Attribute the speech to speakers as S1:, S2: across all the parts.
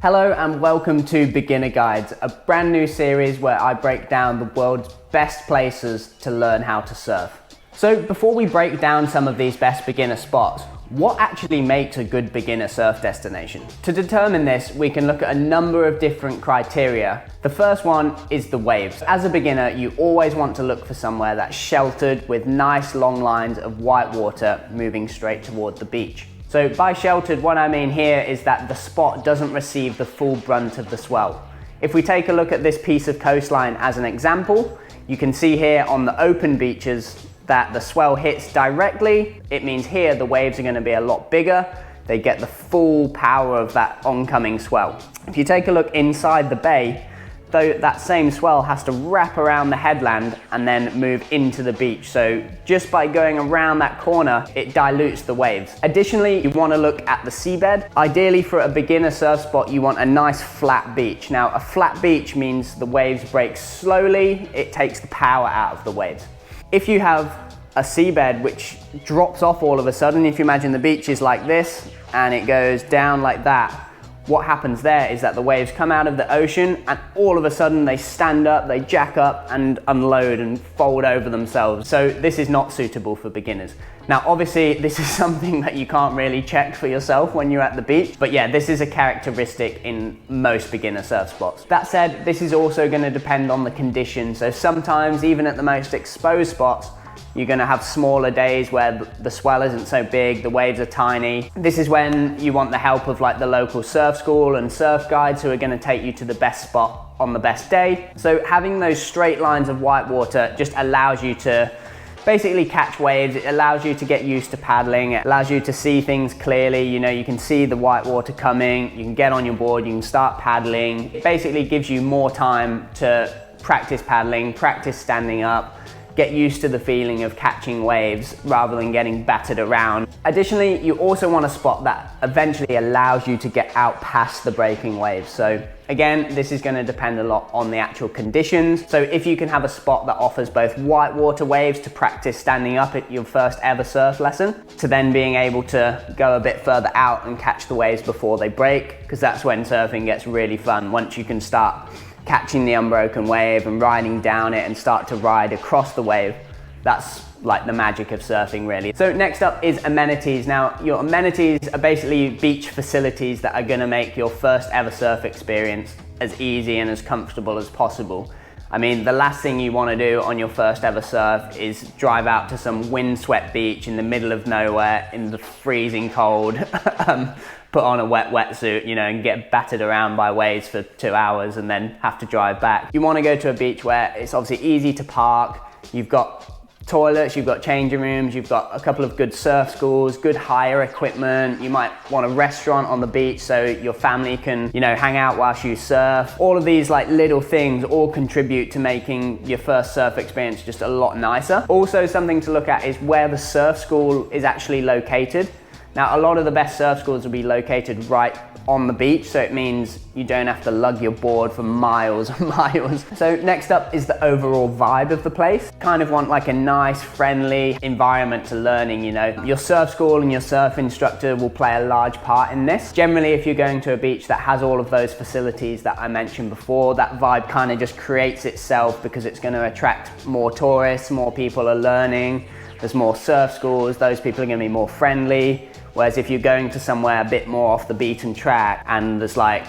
S1: Hello and welcome to Beginner Guides, a brand new series where I break down the world's best places to learn how to surf. So before we break down some of these best beginner spots, what actually makes a good beginner surf destination? To determine this, we can look at a number of different criteria. The first one is the waves. As a beginner, you always want to look for somewhere that's sheltered with nice long lines of white water moving straight toward the beach. So by sheltered, what I mean here is that the spot doesn't receive the full brunt of the swell. If we take a look at this piece of coastline as an example, you can see here on the open beaches that the swell hits directly. It means here the waves are going to be a lot bigger. They get the full power of that oncoming swell. If you take a look inside the bay, though, that same swell has to wrap around the headland and then move into the beach. So just by going around that corner, it dilutes the waves. Additionally, you want to look at the seabed. Ideally for a beginner surf spot, you want a nice flat beach. Now, a flat beach means the waves break slowly. It takes the power out of the waves. If you have a seabed which drops off all of a sudden, if you imagine the beach is like this and it goes down like that, what happens there is that the waves come out of the ocean and all of a sudden they stand up, they jack up and unload and fold over themselves. So this is not suitable for beginners. Now obviously this is something that you can't really check for yourself when you're at the beach, but yeah, this is a characteristic in most beginner surf spots. That said, this is also going to depend on the conditions. So sometimes even at the most exposed spots, you're going to have smaller days where the swell isn't so big, the waves are tiny. This is when you want the help of like the local surf school and surf guides who are going to take you to the best spot on the best day. So having those straight lines of white water just allows you to basically catch waves. It allows you to get used to paddling. It allows you to see things clearly. You know, you can see the white water coming, you can get on your board, you can start paddling. It basically gives you more time to practice paddling, practice standing up, get used to the feeling of catching waves rather than getting battered around. Additionally, you also want a spot that eventually allows you to get out past the breaking waves. So again, this is going to depend a lot on the actual conditions. So if you can have a spot that offers both whitewater waves to practice standing up at your first ever surf lesson, to then being able to go a bit further out and catch the waves before they break, because that's when surfing gets really fun. Once you can start catching the unbroken wave and riding down it and start to ride across the wave, that's like the magic of surfing really. So next up is amenities. Now your amenities are basically beach facilities that are going to make your first ever surf experience as easy and as comfortable as possible. I mean, the last thing you want to do on your first ever surf is drive out to some windswept beach in the middle of nowhere in the freezing cold, put on a wet wetsuit, you know, and get battered around by waves for 2 hours and then have to drive back. You want to go to a beach where it's obviously easy to park, you've got toilets, you've got changing rooms, you've got a couple of good surf schools, good hire equipment. You might want a restaurant on the beach so your family can, you know, hang out whilst you surf. All of these like little things all contribute to making your first surf experience just a lot nicer. Also, something to look at is where the surf school is actually located. Now, a lot of the best surf schools will be located right on the beach, so it means you don't have to lug your board for miles and miles. So next up is the overall vibe of the place. Kind of want like a nice, friendly environment to learning, you know. Your surf school and your surf instructor will play a large part in this. Generally, if you're going to a beach that has all of those facilities that I mentioned before, that vibe kind of just creates itself because it's going to attract more tourists, more people are learning, there's more surf schools, those people are going to be more friendly. Whereas if you're going to somewhere a bit more off the beaten track and there's like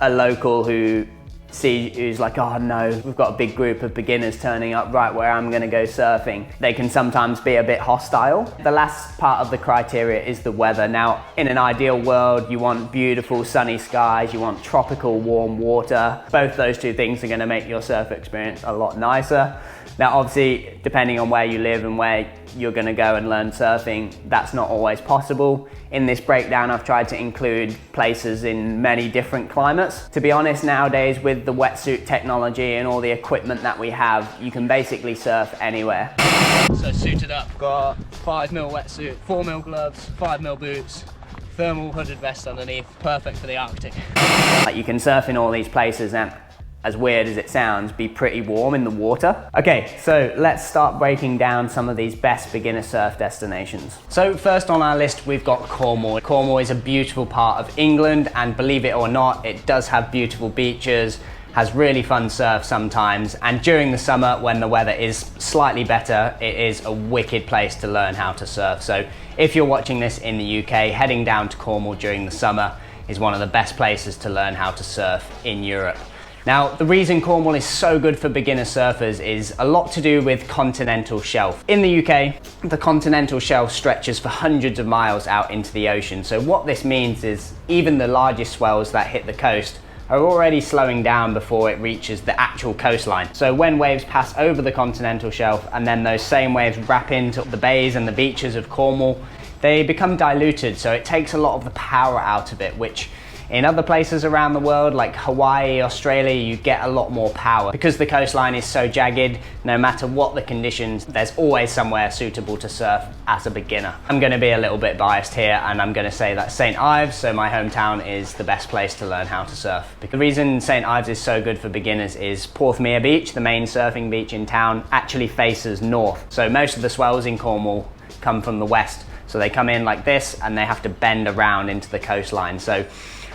S1: a local who's like, oh no, we've got a big group of beginners turning up right where I'm going to go surfing, they can sometimes be a bit hostile. The last part of the criteria is the weather. Now, in an ideal world, you want beautiful sunny skies, you want tropical warm water. Both those two things are going to make your surf experience a lot nicer. Now, obviously, depending on where you live and where you're going to go and learn surfing, that's not always possible. In this breakdown, I've tried to include places in many different climates. To be honest, nowadays, with the wetsuit technology and all the equipment that we have, you can basically surf anywhere. So suited up, got 5mm wetsuit, 4mm gloves, 5mm boots, thermal hooded vest underneath, perfect for the Arctic. You can surf in all these places, and as weird as it sounds, be pretty warm in the water. Okay, so let's start breaking down some of these best beginner surf destinations. So first on our list, we've got Cornwall. Cornwall is a beautiful part of England, and believe it or not, it does have beautiful beaches, has really fun surf sometimes, and during the summer when the weather is slightly better, it is a wicked place to learn how to surf. So if you're watching this in the UK, heading down to Cornwall during the summer is one of the best places to learn how to surf in Europe. Now, the reason Cornwall is so good for beginner surfers is a lot to do with continental shelf. In the UK, the continental shelf stretches for hundreds of miles out into the ocean. So what this means is even the largest swells that hit the coast are already slowing down before it reaches the actual coastline. So when waves pass over the continental shelf and then those same waves wrap into the bays and the beaches of Cornwall, they become diluted. So it takes a lot of the power out of it, which in other places around the world, like Hawaii, Australia, you get a lot more power. Because the coastline is so jagged, no matter what the conditions, there's always somewhere suitable to surf as a beginner. I'm gonna be a little bit biased here, and I'm gonna say that St. Ives, so my hometown, is the best place to learn how to surf. The reason St. Ives is so good for beginners is Porthmeor Beach, the main surfing beach in town, actually faces north. So most of the swells in Cornwall come from the west. So they come in like this, and they have to bend around into the coastline. So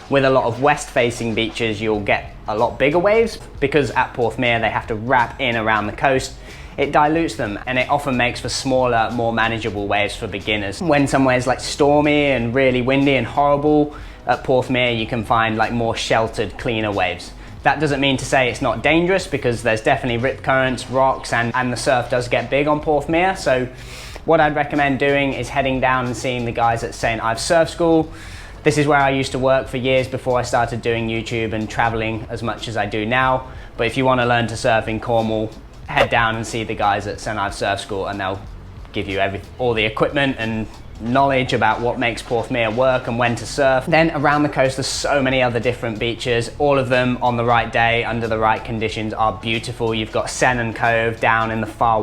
S1: with a lot of west-facing beaches, you'll get a lot bigger waves because at Porthmeor they have to wrap in around the coast. It dilutes them, and it often makes for smaller, more manageable waves for beginners. When somewhere's like stormy and really windy and horrible, at Porthmeor you can find like more sheltered, cleaner waves. That doesn't mean to say it's not dangerous, because there's definitely rip currents, rocks, and the surf does get big on Porthmeor. So what I'd recommend doing is heading down and seeing the guys at St. Ives Surf School. This is where I used to work for years before I started doing YouTube and traveling as much as I do now. But if you want to learn to surf in Cornwall, head down and see the guys at St. Ives Surf School, and they'll give you all the equipment and knowledge about what makes Porthmeor work and when to surf. Then around the coast, there's so many other different beaches. All of them on the right day, under the right conditions, are beautiful. You've got Sennen Cove down in the far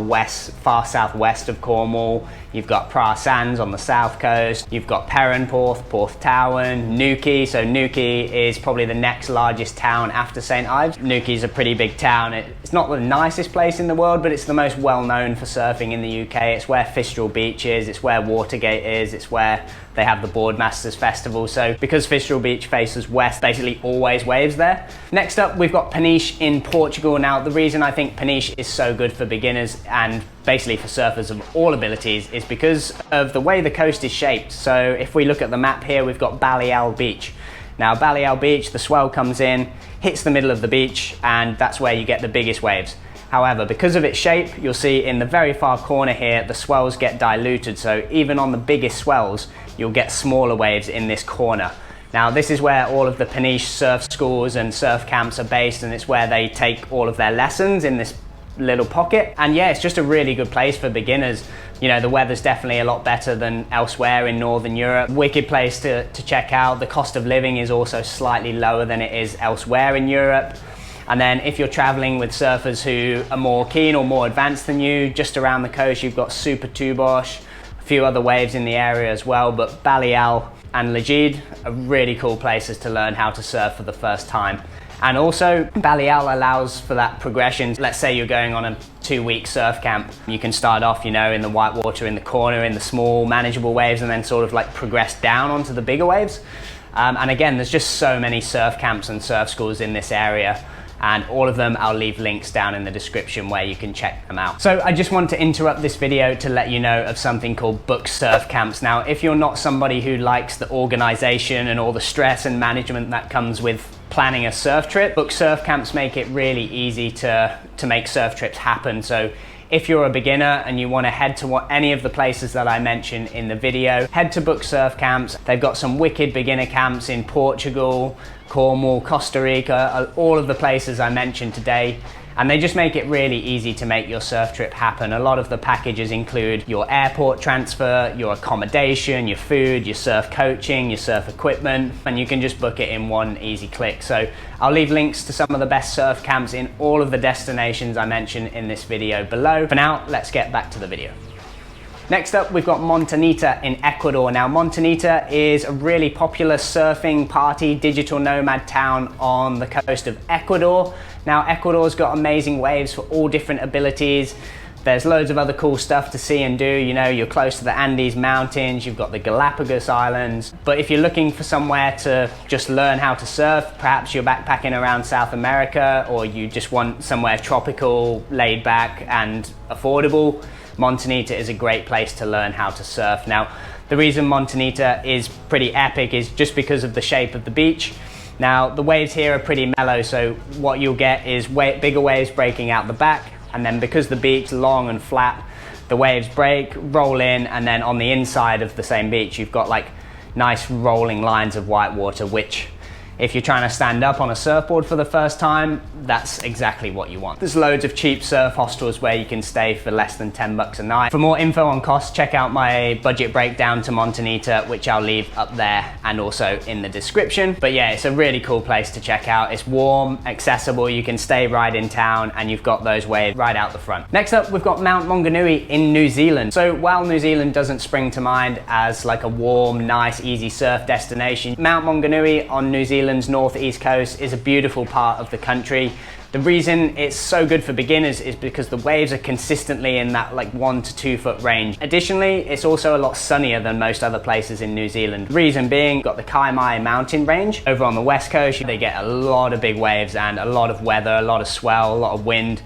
S1: southwest of Cornwall. You've got Pra Sands on the south coast. You've got Perranporth, Porthtowan, Newquay. So Newquay is probably the next largest town after St. Ives. Newquay's a pretty big town. It's not the nicest place in the world, but it's the most well known for surfing in the UK. It's where Fistral Beach is, it's where Watergate is, it's where they have the Boardmasters Festival. So because Fistral Beach faces west, basically always waves there. Next up, we've got Peniche in Portugal. Now, the reason I think Peniche is so good for beginners and basically for surfers of all abilities is because of the way the coast is shaped. So if we look at the map here, we've got Balial Beach. Now, Balial Beach, the swell comes in, hits the middle of the beach, and that's where you get the biggest waves. However, because of its shape, you'll see in the very far corner here, the swells get diluted. So even on the biggest swells, you'll get smaller waves in this corner. Now, this is where all of the Peniche surf schools and surf camps are based, and it's where they take all of their lessons in this little pocket. And yeah, it's just a really good place for beginners. You know, the weather's definitely a lot better than elsewhere in Northern Europe. Wicked place to check out. The cost of living is also slightly lower than it is elsewhere in Europe. And then if you're traveling with surfers who are more keen or more advanced than you, just around the coast, you've got Super Tubosh, a few other waves in the area as well, but Balial and Legid are really cool places to learn how to surf for the first time. And also, Balial allows for that progression. Let's say you're going on a 2-week surf camp. You can start off, you know, in the white water, in the corner, in the small, manageable waves, and then sort of like progress down onto the bigger waves. And again, there's just so many surf camps and surf schools in this area. And all of them, I'll leave links down in the description where you can check them out. So I just want to interrupt this video to let you know of something called book surf camps. Now, if you're not somebody who likes the organization and all the stress and management that comes with planning a surf trip, book surf camps make it really easy to make surf trips happen. So if you're a beginner and you want to head to any of the places that I mentioned in the video, head to book surf camps. They've got some wicked beginner camps in Portugal, Cornwall, Costa Rica, all of the places I mentioned today. And they just make it really easy to make your surf trip happen. A lot of the packages include your airport transfer, your accommodation, your food, your surf coaching, your surf equipment, and you can just book it in one easy click. So I'll leave links to some of the best surf camps in all of the destinations I mentioned in this video below. For now, let's get back to the video. Next up, we've got Montañita in Ecuador. Now, Montañita is a really popular surfing party, digital nomad town on the coast of Ecuador. Now, Ecuador's got amazing waves for all different abilities. There's loads of other cool stuff to see and do. You know, you're close to the Andes Mountains, you've got the Galapagos Islands. But if you're looking for somewhere to just learn how to surf, perhaps you're backpacking around South America, or you just want somewhere tropical, laid back and affordable, Montañita is a great place to learn how to surf. Now, the reason Montañita is pretty epic is just because of the shape of the beach. Now, the waves here are pretty mellow, so what you'll get is bigger waves breaking out the back, and then because the beach is long and flat, the waves break, roll in, and then on the inside of the same beach, you've got like nice rolling lines of white water, which if you're trying to stand up on a surfboard for the first time, that's exactly what you want. There's loads of cheap surf hostels where you can stay for less than 10 bucks a night. For more info on costs, check out my budget breakdown to Montañita, which I'll leave up there and also in the description. But yeah, it's a really cool place to check out. It's warm, accessible, you can stay right in town, and you've got those waves right out the front. Next up, we've got Mount Maunganui in New Zealand. So while New Zealand doesn't spring to mind as like a warm, nice, easy surf destination, Mount Maunganui on New Zealand's northeast coast is a beautiful part of the country. The reason it's so good for beginners is because the waves are consistently in that like 1 to 2 foot range. Additionally, it's also a lot sunnier than most other places in New Zealand. Reason being, you've got the Kaimai mountain range. Over on the west coast, they get a lot of big waves and a lot of weather, a lot of swell, a lot of wind.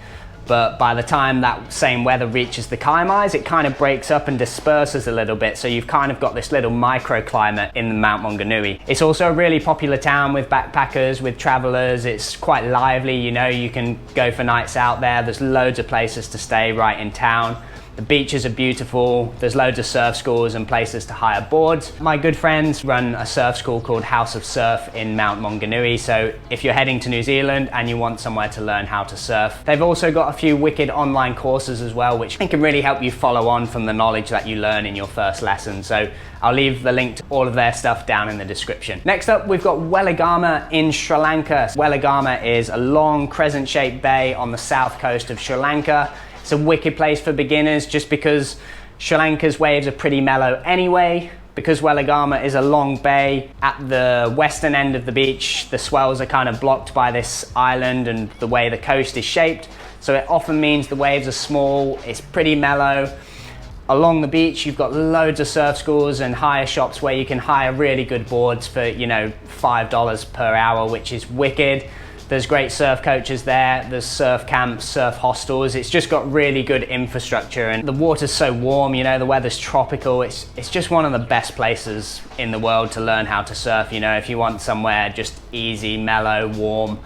S1: But by the time that same weather reaches the Kaimais, it kind of breaks up and disperses a little bit. So you've kind of got this little microclimate in Mount Maunganui. It's also a really popular town with backpackers, with travelers. It's quite lively, you know, you can go for nights out there. There's loads of places to stay right in town. The beaches are beautiful, there's loads of surf schools and places to hire boards. My good friends run a surf school called House of Surf in Mount Maunganui, so if you're heading to New Zealand and you want somewhere to learn how to surf, they've also got a few wicked online courses as well, which can really help you follow on from the knowledge that you learn in your first lesson. So I'll leave the link to all of their stuff down in the description. Next up, we've got Weligama in Sri Lanka. Weligama is a long crescent-shaped bay on the south coast of Sri Lanka. It's a wicked place for beginners just because Sri Lanka's waves are pretty mellow anyway. Because Weligama is a long bay, at the western end of the beach, the swells are kind of blocked by this island and the way the coast is shaped. So it often means the waves are small, it's pretty mellow. Along the beach, you've got loads of surf schools and hire shops where you can hire really good boards for, you know, $5 per hour, which is wicked. There's great surf coaches there, there's surf camps, surf hostels. It's just got really good infrastructure, and the water's so warm, you know, the weather's tropical. It's just one of the best places in the world to learn how to surf. You know, if you want somewhere just easy, mellow, warm,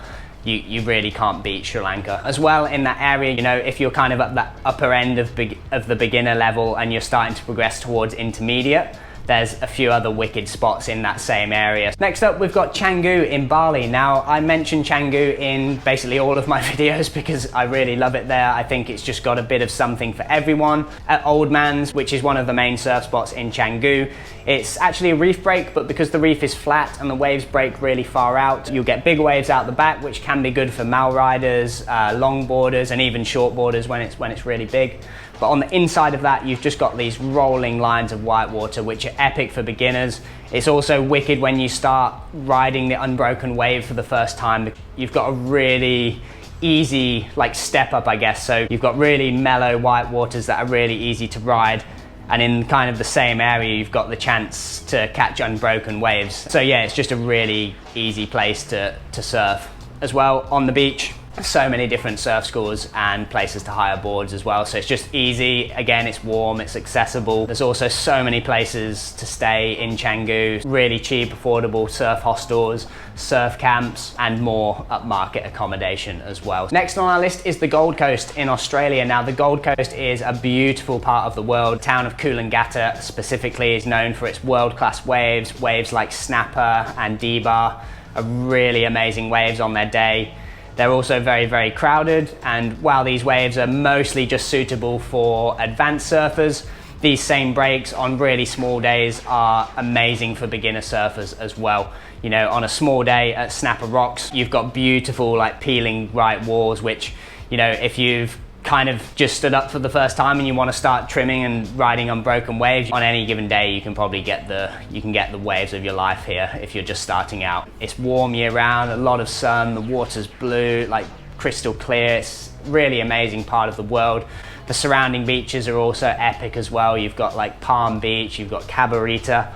S1: you really can't beat Sri Lanka. As well, in that area, you know, if you're kind of at that upper end of the beginner level and you're starting to progress towards intermediate, there's a few other wicked spots in that same area. Next up, we've got Canggu in Bali. Now, I mention Canggu in basically all of my videos because I really love it there. I think it's just got a bit of something for everyone. At Old Man's, which is one of the main surf spots in Canggu, it's actually a reef break, but because the reef is flat and the waves break really far out, you'll get big waves out the back, which can be good for mal riders, longboarders, and even shortboarders when it's really big. But on the inside of that, you've just got these rolling lines of white water, which are epic for beginners. It's also wicked when you start riding the unbroken wave for the first time. You've got a really easy like step up, I guess. So you've got really mellow white waters that are really easy to ride. And in kind of the same area, you've got the chance to catch unbroken waves. So yeah, it's just a really easy place to surf. As well, on the beach, so many different surf schools and places to hire boards as well. So it's just easy. Again, it's warm, it's accessible. There's also so many places to stay in Canggu. Really cheap, affordable surf hostels, surf camps, and more upmarket accommodation as well. Next on our list is the Gold Coast in Australia. Now, the Gold Coast is a beautiful part of the world. The town of Coolangatta specifically is known for its world-class waves. Waves like Snapper and D-Bar are really amazing waves on their day. They're also very, very crowded, and while these waves are mostly just suitable for advanced surfers, these same breaks on really small days are amazing for beginner surfers as well. You know, on a small day at Snapper Rocks, you've got beautiful like peeling right walls, which, you know, if you've kind of just stood up for the first time and you want to start trimming and riding unbroken waves, on any given day you can probably get the waves of your life here if you're just starting out. It's warm year round, a lot of sun, the water's blue, like crystal clear. It's really amazing part of the world. The surrounding beaches are also epic as well. You've got like Palm Beach, you've got Cabarita,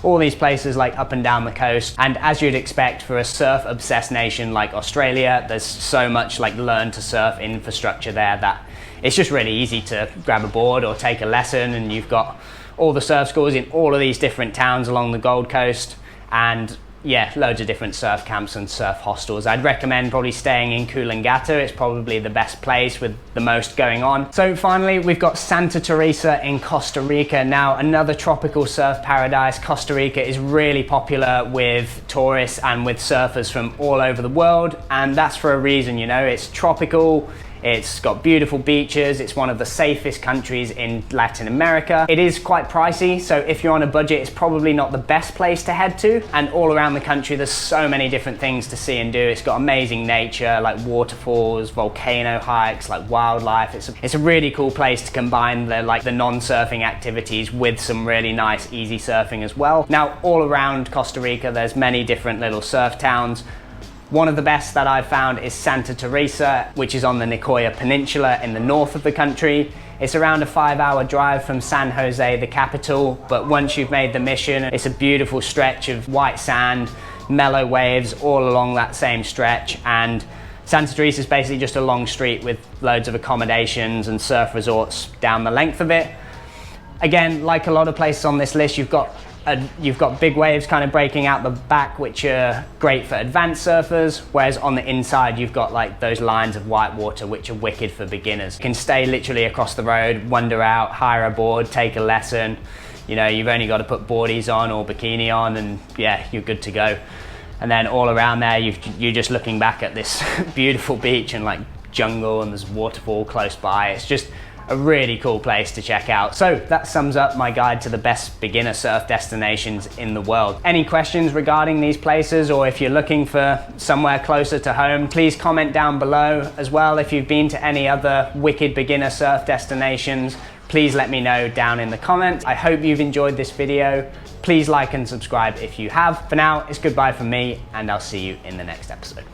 S1: all these places like up and down the coast. And as you'd expect for a surf obsessed nation like Australia, there's so much like learn to surf infrastructure there that it's just really easy to grab a board or take a lesson, and you've got all the surf schools in all of these different towns along the Gold Coast, and yeah, loads of different surf camps and surf hostels. I'd recommend probably staying in Coolangatta. It's probably the best place with the most going on. So finally, we've got Santa Teresa in Costa Rica. Now, another tropical surf paradise. Costa Rica is really popular with tourists and with surfers from all over the world, and that's for a reason, you know. It's tropical, it's got beautiful beaches, it's one of the safest countries in Latin America. It is quite pricey, so if you're on a budget, it's probably not the best place to head to. And all around the country, there's so many different things to see and do. It's got amazing nature, like waterfalls, volcano hikes, like wildlife. It's a really cool place to combine the non-surfing activities with some really nice, easy surfing as well. Now, all around Costa Rica, there's many different little surf towns. One of the best that I've found is Santa Teresa, which is on the Nicoya Peninsula in the north of the country. It's around a 5-hour drive from San Jose, the capital, but once you've made the mission, it's a beautiful stretch of white sand, mellow waves all along that same stretch. And Santa Teresa is basically just a long street with loads of accommodations and surf resorts down the length of it. Again, like a lot of places on this list, you've got big waves kind of breaking out the back, which are great for advanced surfers, whereas on the inside you've got like those lines of white water, which are wicked for beginners. You can stay literally across the road, wander out, hire a board, take a lesson. You know, you've only got to put boardies on or bikini on, and yeah, you're good to go. And then all around there, you're just looking back at this beautiful beach and like jungle, and there's a waterfall close by. It's just a really cool place to check out. So that sums up my guide to the best beginner surf destinations in the world. Any questions regarding these places, or if you're looking for somewhere closer to home, please comment down below. As well, if you've been to any other wicked beginner surf destinations, please let me know down in the comments. I hope you've enjoyed this video. Please like and subscribe if you have. For now, it's goodbye from me, and I'll see you in the next episode.